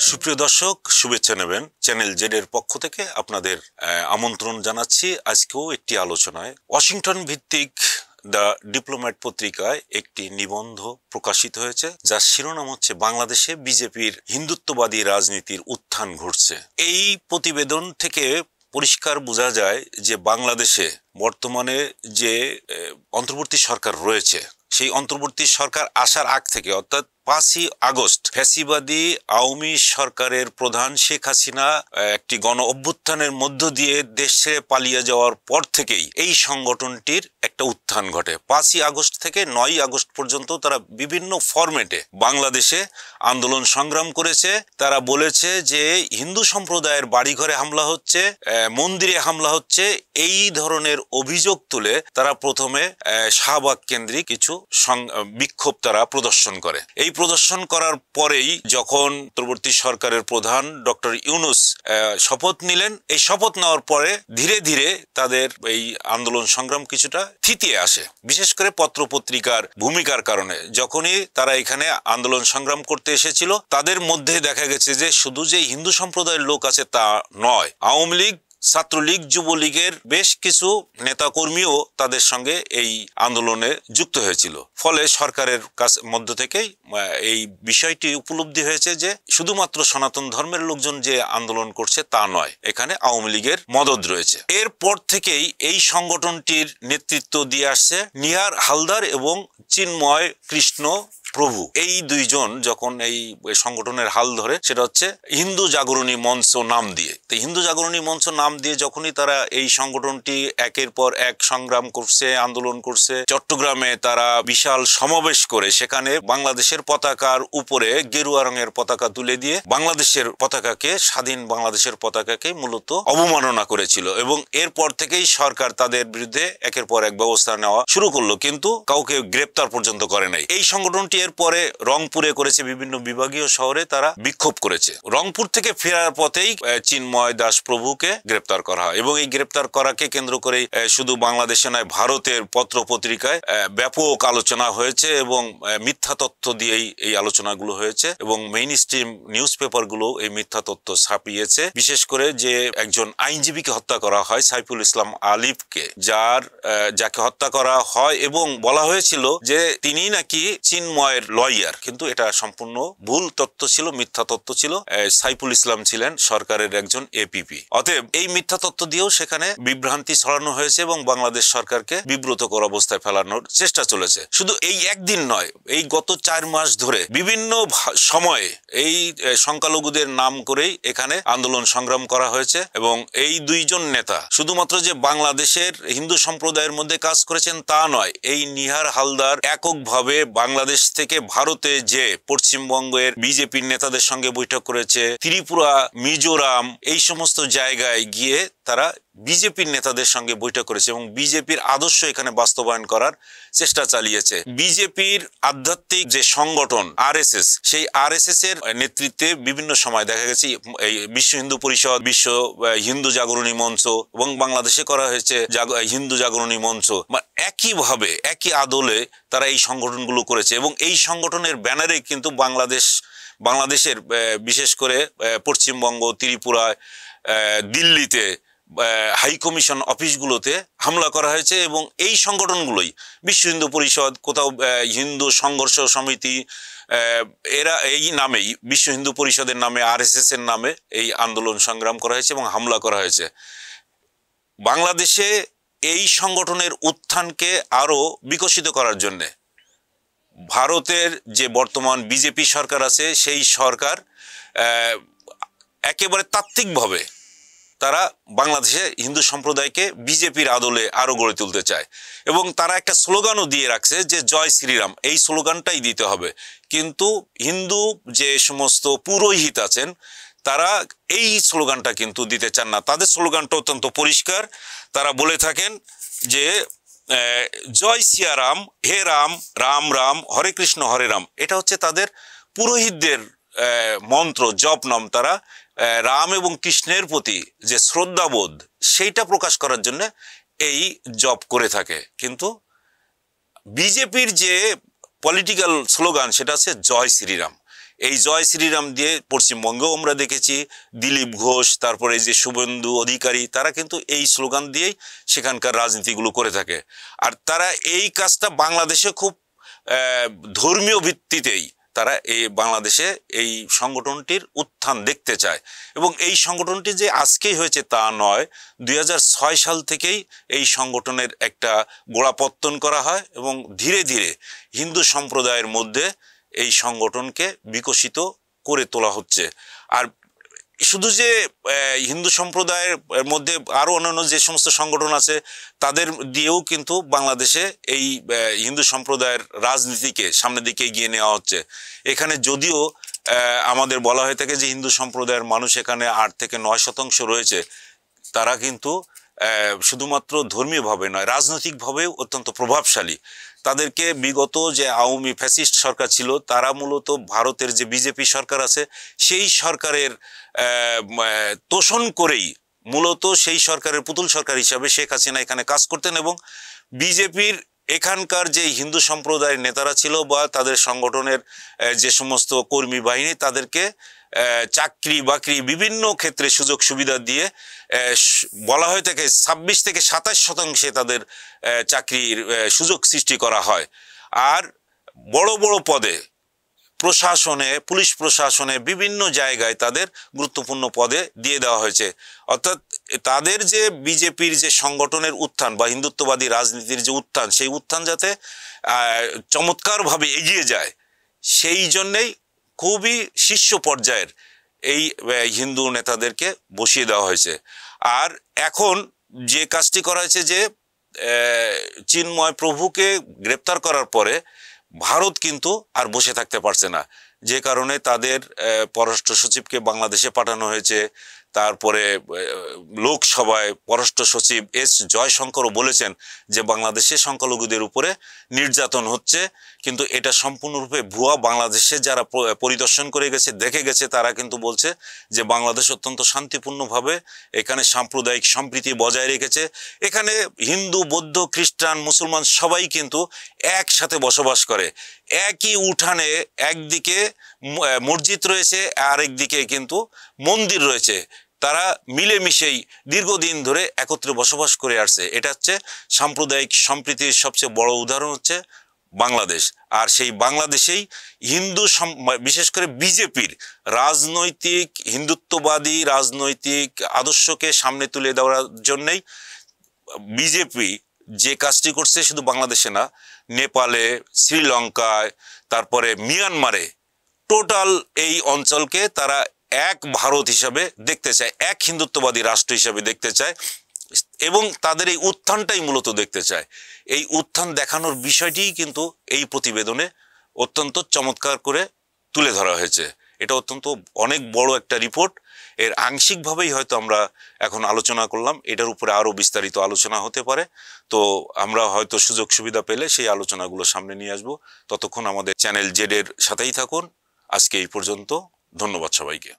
সুপ্রিয় দর্শক, শুভেচ্ছা নেবেন। চ্যানেল জেড এর পক্ষ থেকে আপনাদের আমন্ত্রণ জানাচ্ছি আজকেও একটি আলোচনায়। ওয়াশিংটন ভিত্তিক দ্য ডিপ্লোম্যাট পত্রিকায় একটি নিবন্ধ প্রকাশিত হয়েছে, যার শিরোনাম হচ্ছে বাংলাদেশে বিজেপির হিন্দুত্ববাদী রাজনীতির উত্থান ঘটছে। এই প্রতিবেদন থেকে পরিষ্কার বোঝা যায় যে বাংলাদেশে বর্তমানে যে অন্তর্বর্তী সরকার রয়েছে, সেই অন্তর্বর্তী সরকার আসার আগ থেকে অর্থাৎ 5ই আগস্ট ফ্যাসিবাদী আওয়ামী সরকারের প্রধান শেখ হাসিনা একটি গণ অভ্যুত্থানের মধ্য দিয়ে দেশ ছেড়ে পালিয়ে যাওয়ার পর থেকেই এই সংগঠনটির একটা উত্থান ঘটে। 5ই আগস্ট থেকে 9ই আগস্ট পর্যন্ত তারা বিভিন্ন ফরম্যাটে বাংলাদেশে আন্দোলন সংগ্রাম করেছে। তারা বলেছে যে হিন্দু সম্প্রদায়ের বাড়িঘরে হামলা হচ্ছে, মন্দিরে হামলা হচ্ছে, এই ধরনের অভিযোগ তুলে তারা প্রথমে শাহবাগ কেন্দ্রিক কিছু বিক্ষোভ তারা প্রদর্শন করে। এই প্রদর্শন করার পরেই যখন অন্তর্বর্তী সরকারের প্রধান ডক্টর ইউনূস শপথ নিলেন, এই শপথ নেওয়ার পরে ধীরে ধীরে তাদের এই আন্দোলন সংগ্রাম কিছুটা থিতিয়ে আসে, বিশেষ করে পত্রপত্রিকার ভূমিকার কারণে। যখনই তারা এখানে আন্দোলন সংগ্রাম করতে এসেছিল, তাদের মধ্যে দেখা গেছে যে শুধু যে হিন্দু সম্প্রদায়ের লোক আছে তা নয়, আওয়ামী লীগ, ছাত্রলীগ, যুবলীগের বেশ কিছু নেতাকর্মীও তাদের সঙ্গে এই আন্দোলনে যুক্ত হয়েছিল। ফলে সরকারের মধ্য থেকেই এই বিষয়টি উপলব্ধি হয়েছে যে শুধুমাত্র সনাতন ধর্মের লোকজন যে আন্দোলন করছে তা নয়, এখানে আওয়ামী লীগের মদদ রয়েছে। এরপর থেকেই এই সংগঠনটির নেতৃত্ব দিয়ে আসছে নিহার হালদার এবং চিন্ময় কৃষ্ণ প্রভু। এই দুইজন যখন এই সংগঠনের হাল ধরে, সেটা হচ্ছে হিন্দু জাগরণী মঞ্চ নাম দিয়ে। তো হিন্দু জাগরণী মঞ্চ নাম দিয়ে যখনই তারা এই সংগঠনটি একের পর এক সংগ্রাম করছে, আন্দোলন করছে, চট্টগ্রামে তারা বিশাল সমাবেশ করে সেখানে বাংলাদেশের পতাকার উপরে গেরুয়া রঙের পতাকা তুলে দিয়ে বাংলাদেশের পতাকাকে, স্বাধীন বাংলাদেশের পতাকাকে মূলত অবমাননা করেছিল। এবং এরপর থেকেই সরকার তাদের বিরুদ্ধে একের পর এক ব্যবস্থা নেওয়া শুরু করলো, কিন্তু কাউকে গ্রেপ্তার পর্যন্ত করে নাই। এই সংগঠনটি এরপরে রংপুরে করেছে, বিভিন্ন বিভাগীয় শহরে তারা বিক্ষোভ করেছে। রংপুর থেকে ফেরার পথেই চিন্ময় দাস প্রভুকে গ্রেপ্তার করা হয় এবং এই গ্রেপ্তার করাকে কেন্দ্র করে শুধু বাংলাদেশে নয়, ভারতের পত্র পত্রিকায় ব্যাপক আলোচনা হয়েছে এবং মিথ্যা তথ্য দিয়েই এই আলোচনাগুলো হয়েছে এবং মেইন স্ট্রিম নিউজ পেপারগুলো এই মিথ্যা তথ্য ছাপিয়েছে। বিশেষ করে যে একজন আইনজীবীকে হত্যা করা হয়, সাইফুল ইসলাম আলিফকে, যাকে হত্যা করা হয় এবং বলা হয়েছিল যে তিনি নাকি চিন্ময় লয়ার, কিন্তু এটা সম্পূর্ণ ভুল তথ্য ছিল, মিথ্যা তথ্য ছিল। সাইফুল ইসলাম ছিলেন সরকারের একজন এপিপি। অতএব এই মিথ্যা তথ্য দিয়েও সেখানে বিভ্রান্তি ছড়ানো হয়েছে এবং বাংলাদেশ সরকারকে বিব্রতকর অবস্থায় ফেলানোর চেষ্টা চলেছে। শুধু এই একদিন নয়, এই গত 4 মাস ধরে বিভিন্ন সময়ে এই সংখ্যালঘুদের নাম করেই এখানে আন্দোলন সংগ্রাম করা হয়েছে এবং এই দুইজন নেতা শুধুমাত্র যে বাংলাদেশের হিন্দু সম্প্রদায়ের মধ্যে কাজ করেছেন তা নয়, এই নিহার হালদার এককভাবে বাংলাদেশ থেকে ভারতে যে পশ্চিমবঙ্গের বিজেপির নেতাদের সঙ্গে বৈঠক করেছে, ত্রিপুরা, মিজোরাম, এই সমস্ত জায়গায় গিয়ে তারা বিজেপির নেতাদের সঙ্গে বৈঠক করেছে এবং বিজেপির আদর্শ এখানে বাস্তবায়ন করার চেষ্টা চালিয়েছে। বিজেপির আধ্যাত্মিক যে সংগঠন আরএসএস, সেই আরএসএস এর নেতৃত্বে বিভিন্ন সময় দেখা গেছে এই বিশ্ব হিন্দু পরিষদ, বিশ্ব হিন্দু জাগরণী মঞ্চ এবং বাংলাদেশে করা হয়েছে হিন্দু জাগরণী মঞ্চ, একইভাবে একই আদলে তারা এই সংগঠনগুলো করেছে এবং এই সংগঠনের ব্যানারে কিন্তু বাংলাদেশের বিশেষ করে পশ্চিমবঙ্গ, ত্রিপুরায়, দিল্লিতে হাই কমিশন অফিসগুলোতে হামলা করা হয়েছে এবং এই সংগঠনগুলোই বিশ্ব হিন্দু পরিষদ, কোথাও হিন্দু সংঘর্ষ সমিতি, এরা এই নামেই বিশ্ব হিন্দু পরিষদের নামে, আরএসএস এর নামে এই আন্দোলন সংগ্রাম করা হয়েছে এবং হামলা করা হয়েছে। বাংলাদেশে এই সংগঠনের উত্থানকে আরো বিকশিত করার জন্য ভারতের যে বর্তমান বিজেপি সরকার আছে, সেই সরকার একেবারে তাত্ত্বিকভাবে তারা বাংলাদেশে হিন্দু সম্প্রদায়কে বিজেপির আদলে আরো গড়ে তুলতে চায় এবং তারা একটা স্লোগানও দিয়ে রাখছে যে জয় শ্রীরাম, এই স্লোগানটাই দিতে হবে। কিন্তু হিন্দু যে সমস্ত পুরোহিত আছেন তারা এই স্লোগানটা কিন্তু দিতে চান না। তাদের স্লোগানটা অত্যন্ত পরিষ্কার, তারা বলে থাকেন যে জয় সিয়ারাম, হে রাম, রাম রাম, হরে কৃষ্ণ হরে রাম। এটা হচ্ছে তাদের পুরোহিতদের মন্ত্র, জপ নাম। তারা রাম এবং কৃষ্ণের প্রতি যে শ্রদ্ধাবোধ, সেইটা প্রকাশ করার জন্য এই জপ করে থাকে। কিন্তু বিজেপির যে পলিটিক্যাল স্লোগান সেটা হচ্ছে জয় শ্রীরাম। এই জয় শ্রীরাম দিয়ে পশ্চিমবঙ্গেও আমরা দেখেছি দিলীপ ঘোষ, তারপরে যে শুভেন্দু অধিকারী, তারা কিন্তু এই স্লোগান দিয়েই সেখানকার রাজনীতিগুলো করে থাকে। আর তারা এই কাজটা বাংলাদেশে খুব ধর্মীয় ভিত্তিতেই তারা এই বাংলাদেশে এই সংগঠনটির উত্থান দেখতে চায়। এবং এই সংগঠনটি যে আজকেই হয়েছে তা নয়, 2006 সাল থেকেই এই সংগঠনের একটা গোড়াপত্তন করা হয় এবং ধীরে ধীরে হিন্দু সম্প্রদায়ের মধ্যে এই সংগঠনকে বিকশিত করে তোলা হচ্ছে। আর শুধু যে হিন্দু সম্প্রদায়ের মধ্যে আরও অন্যান্য যে সমস্ত সংগঠন আছে তাদের দিয়েও কিন্তু বাংলাদেশে এই হিন্দু সম্প্রদায়ের রাজনীতিকে সামনের দিকে এগিয়ে নেওয়া হচ্ছে। এখানে যদিও আমাদের বলা হয়ে থাকে যে হিন্দু সম্প্রদায়ের মানুষ এখানে 8 থেকে 9% রয়েছে, তারা কিন্তু শুধুমাত্র ধর্মীয়ভাবে নয়, রাজনৈতিকভাবেও অত্যন্ত প্রভাবশালী। তাদেরকে বিগত যে আওয়ামী ফ্যাসিস্ট সরকার ছিল, তারা মূলত ভারতের যে বিজেপি সরকার আছে সেই সরকারের তোষণ করেই মূলত সেই সরকারের পুতুল সরকার হিসাবে শেখ হাসিনা এখানে কাজ করতেন। এবং বিজেপির এখানকার যে হিন্দু সম্প্রদায়ের নেতারা ছিল বা তাদের সংগঠনের যে সমস্ত কর্মী বাহিনী, তাদেরকে চাকরি বাকরি বিভিন্ন ক্ষেত্রে সুযোগ সুবিধা দিয়ে বলা হয়ে থাকে 26 থেকে 27% তাদের চাকরির সুযোগ সৃষ্টি করা হয়। আর বড় বড় পদে প্রশাসনে, পুলিশ প্রশাসনে বিভিন্ন জায়গায় তাদের গুরুত্বপূর্ণ পদে দিয়ে দেওয়া হয়েছে। অর্থাৎ তাদের যে বিজেপির যে সংগঠনের উত্থান বা হিন্দুত্ববাদী রাজনীতির যে উত্থান, সেই উত্থান যাতে চমৎকারভাবে এগিয়ে যায়, সেই জন্যেই খুবই শীর্ষ পর্যায়ের এই হিন্দু নেতাদেরকে বসিয়ে দেওয়া হয়েছে। আর এখন যে কাজটি করা হয়েছে যে চিন্ময় প্রভুকে গ্রেপ্তার করার পরে ভারত কিন্তু আর বসে থাকতে পারছে না, যে কারণে তাদের পররাষ্ট্র সচিবকে বাংলাদেশে পাঠানো হয়েছে। তারপরে লোকসভায় পররাষ্ট্র সচিব এস জয়শঙ্করও বলেছেন যে বাংলাদেশে সংখ্যালঘুদের উপরে নির্যাতন হচ্ছে, কিন্তু এটা সম্পূর্ণরূপে ভুয়া। বাংলাদেশে যারা পরিদর্শন করে গেছে, দেখে গেছে, তারা কিন্তু বলছে যে বাংলাদেশ অত্যন্ত শান্তিপূর্ণভাবে এখানে সাম্প্রদায়িক সম্প্রীতি বজায় রেখেছে। এখানে হিন্দু, বৌদ্ধ, খ্রিস্টান, মুসলমান সবাই কিন্তু একসাথে বসবাস করে। একই উঠানে একদিকে মসজিদ রয়েছে, আরেকদিকে কিন্তু মন্দির রয়েছে। তারা মিলেমিশেই দীর্ঘদিন ধরে একত্রে বসবাস করে আসছে। এটা হচ্ছে সাম্প্রদায়িক সম্প্রীতির সবচেয়ে বড় উদাহরণ হচ্ছে বাংলাদেশ। আর সেই বাংলাদেশেই হিন্দু, বিশেষ করে বিজেপির রাজনৈতিক হিন্দুত্ববাদী রাজনৈতিক আদর্শকে সামনে তুলে দেওয়ার জন্যই বিজেপি যে কাজটি করছে শুধু বাংলাদেশে না, নেপালে, শ্রীলঙ্কায়, তারপরে মিয়ানমারে, টোটাল এই অঞ্চলকে তারা এক ভারত হিসাবে দেখতে চায়, এক হিন্দুত্ববাদী রাষ্ট্র হিসাবে দেখতে চায় এবং তাদের এই উত্থানটাই মূলত দেখতে চায়। এই উত্থান দেখানোর বিষয়টিই কিন্তু এই প্রতিবেদনে অত্যন্ত চমৎকার করে তুলে ধরা হয়েছে। এটা অত্যন্ত অনেক বড় একটা রিপোর্ট। এর আংশিকভাবেই হয়তো আমরা এখন আলোচনা করলাম, এটার উপরে আরও বিস্তারিত আলোচনা হতে পারে। তো আমরা হয়তো সুযোগ সুবিধা পেলে সেই আলোচনাগুলো সামনে নিয়ে আসবো। ততক্ষণ আমাদের চ্যানেল জেড এর সাথেই থাকুন। আজকে এই পর্যন্ত, ধন্যবাদ সবাইকে।